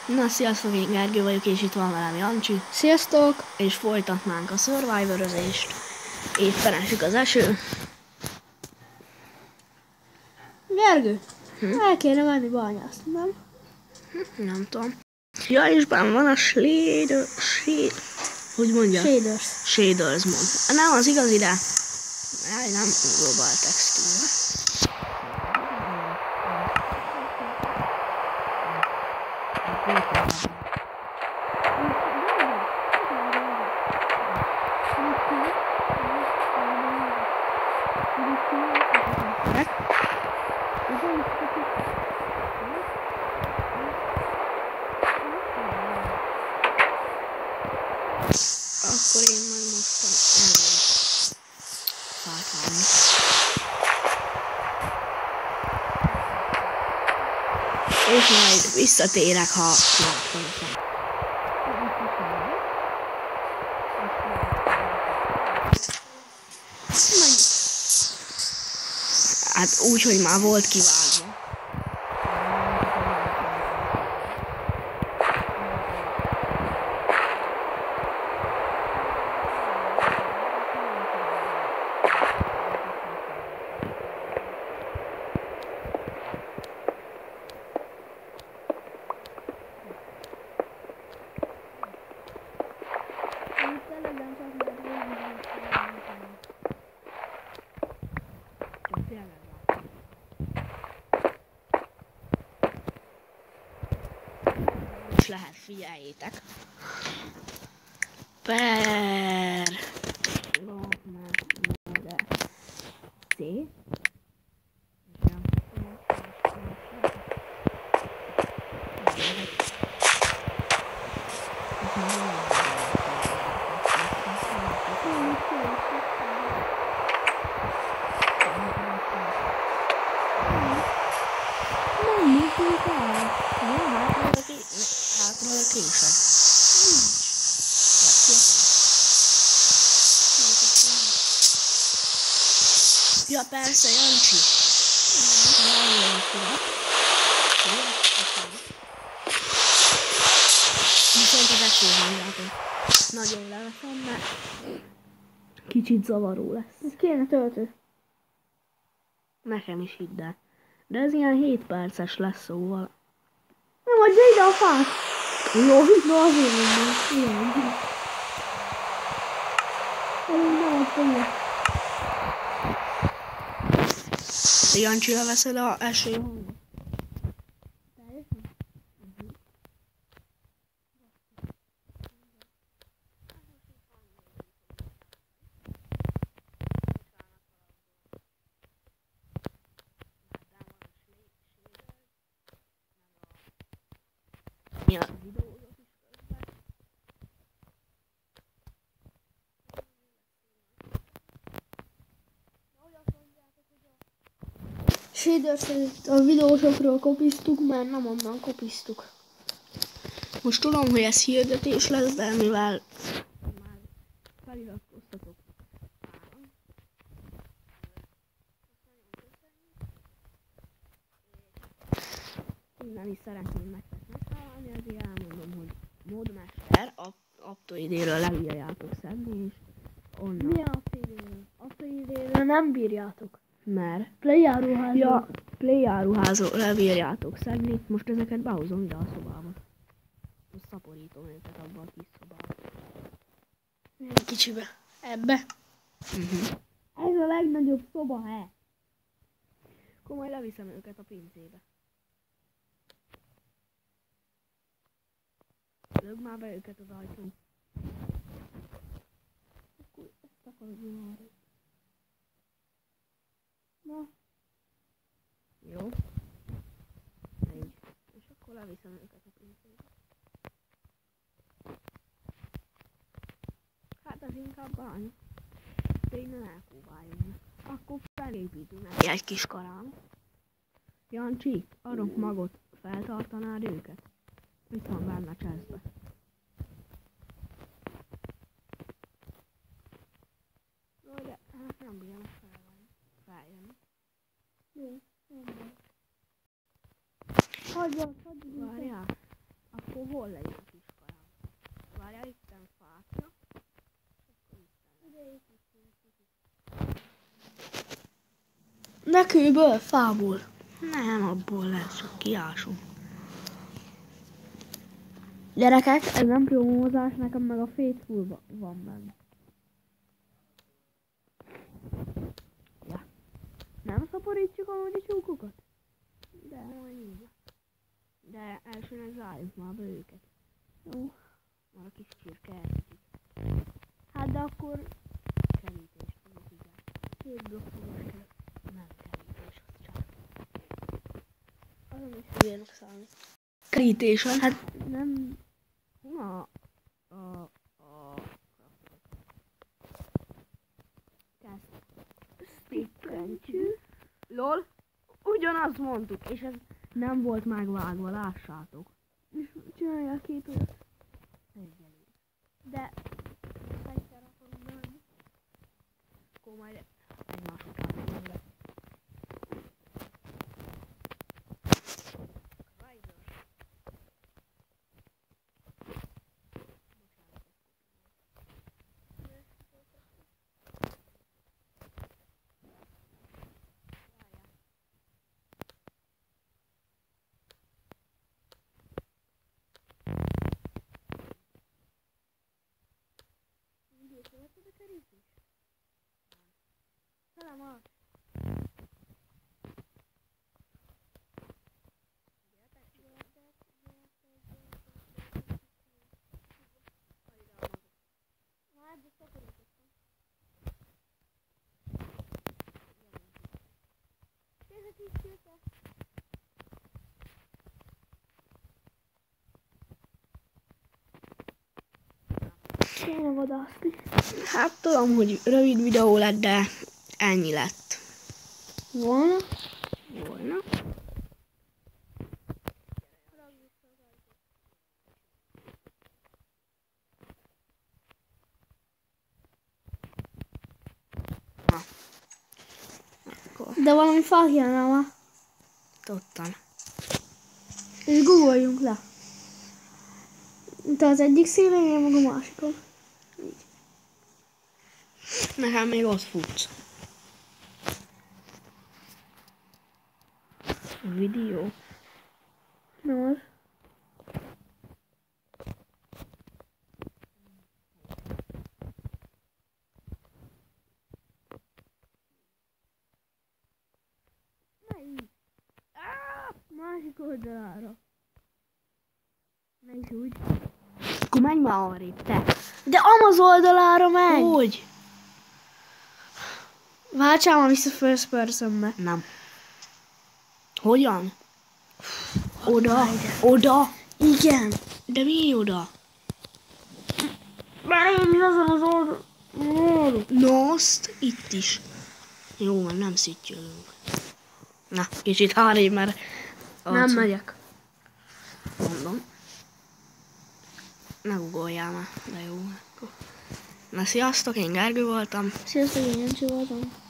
Na, sziasztok, én Gergő vagyok, és itt van velem Jancsi. Sziasztok! És folytatnánk a Survivor-özést. Éppen esik az eső. Gergő, el kéne menni bányászni, nem? Nem tudom. Ja, és benn van a hogy mondja? Shaders mod. Nem, az igazi, de nem global textúra. Akkor én majd mostan elmegyek fákálni. És majd visszatérek, ha megtanultam. Hát úgy, hogy már volt kivágva. És lehet, figyeljétek. Per C. Ja, persze, Jancsi. Viszont az eső hangjátok. Nagyon leveszem, mert kicsit zavaró lesz. Ez kéne töltő. Nekem is hidd el. De ez ilyen 7 perces lesz, szóval. Nem adja ide a fát. Jó, no azért mondom. Igen. Elég nem adta ide. Jancsi, leveszed a eső hangot. Ja, Shaders a videósokról kopisztuk, mert nem onnan kopisztuk. most tudom, hogy ez hirdetés lesz, de mivel már feliratkoztatok páran. Innen is szeretném nektek megtalálni, ezért elmondom, hogy Modmester Aptoidéről lebírjátok szedni, és onnan. Mi Aptoidéről? Aptoidéről nem bírjátok. Mert Playáruházról. ja, Playáruházról lebírjátok szedni, most ezeket behozom ide a szobába. Most szaporítom őket abba a kis szobába. Milyen kicsibe? Ebbe? Ez a legnagyobb szoba, he? Akkor majd leviszem őket a pincébe. Lög már be őket az ajtón. Akkor ezt akarod arra. Na. Jó. Így. És akkor leviszem őket a pincébe. Hát az inkább bánya. De innen elkóváljunk. Akkor felépítünk neki egy kis karán. Jancsi, arra magot feltartanád őket? Itt van benne a chestbe. No, de hát nem bírnak feljönni. Jó, nem baj. Hagyja. Várjál. Akkor Akkor hol legyen a kiskarám? Várjál, itten fákja. Ne kőből, fából. Nem, abból lesz, csak kiásunk. Gyerekek, ez nem promózás, nekem meg a Faithful van benne. Ja. Nem szaporítsuk amúgy a csúkokat? De majd így. De elsőnek zárjuk már be őket. Jó. Már a kis csirke elkicsit. Hát de akkor Kerítést fogok, igen. 2 blokkolós kell. Nem kerítés, az csak. Azon is hülyének számít. Kerítésen? Hát nem... Na, Stikkentyű. LOL, ugyanazt mondtuk, és ez nem volt megvágva, lássátok. És csinálják 2 olyat. Egyelőre. De... Fegyver akarunk bemenni. Akkor majd egymás után fogunk be. Követted a kerítést? Felem az. Hát, de szaporítottam. Ez a kis csirke. Kéne vadászni. Hát tudom, hogy rövid videó lett, de ennyi lett Volna? volna. Na. Akkor De valami fákjánál már. tudtam. És guggoljunk le. Te az egyik szélén, én meg a másikon. Nekem még ott futsz. Videó. Nem az. Ne így. Másik oldalára. Ne is úgy. Akkor menj már arrébb, te. De amaz oldalára megy! Hogy? Váltsál már vissza first personbe. Nem. Hogyan? Oda, oda. Igen. De mi oda? Már én azon az oldalon. Nost, itt is. Jó, mert nem szittyölünk. Na, kicsit hárébb, mert... Nem megyek. Mondom. Ne uggoljál már, de jó. Akkor. Na, sziasztok, én Gergő voltam. Sziasztok, én Jancsi voltam.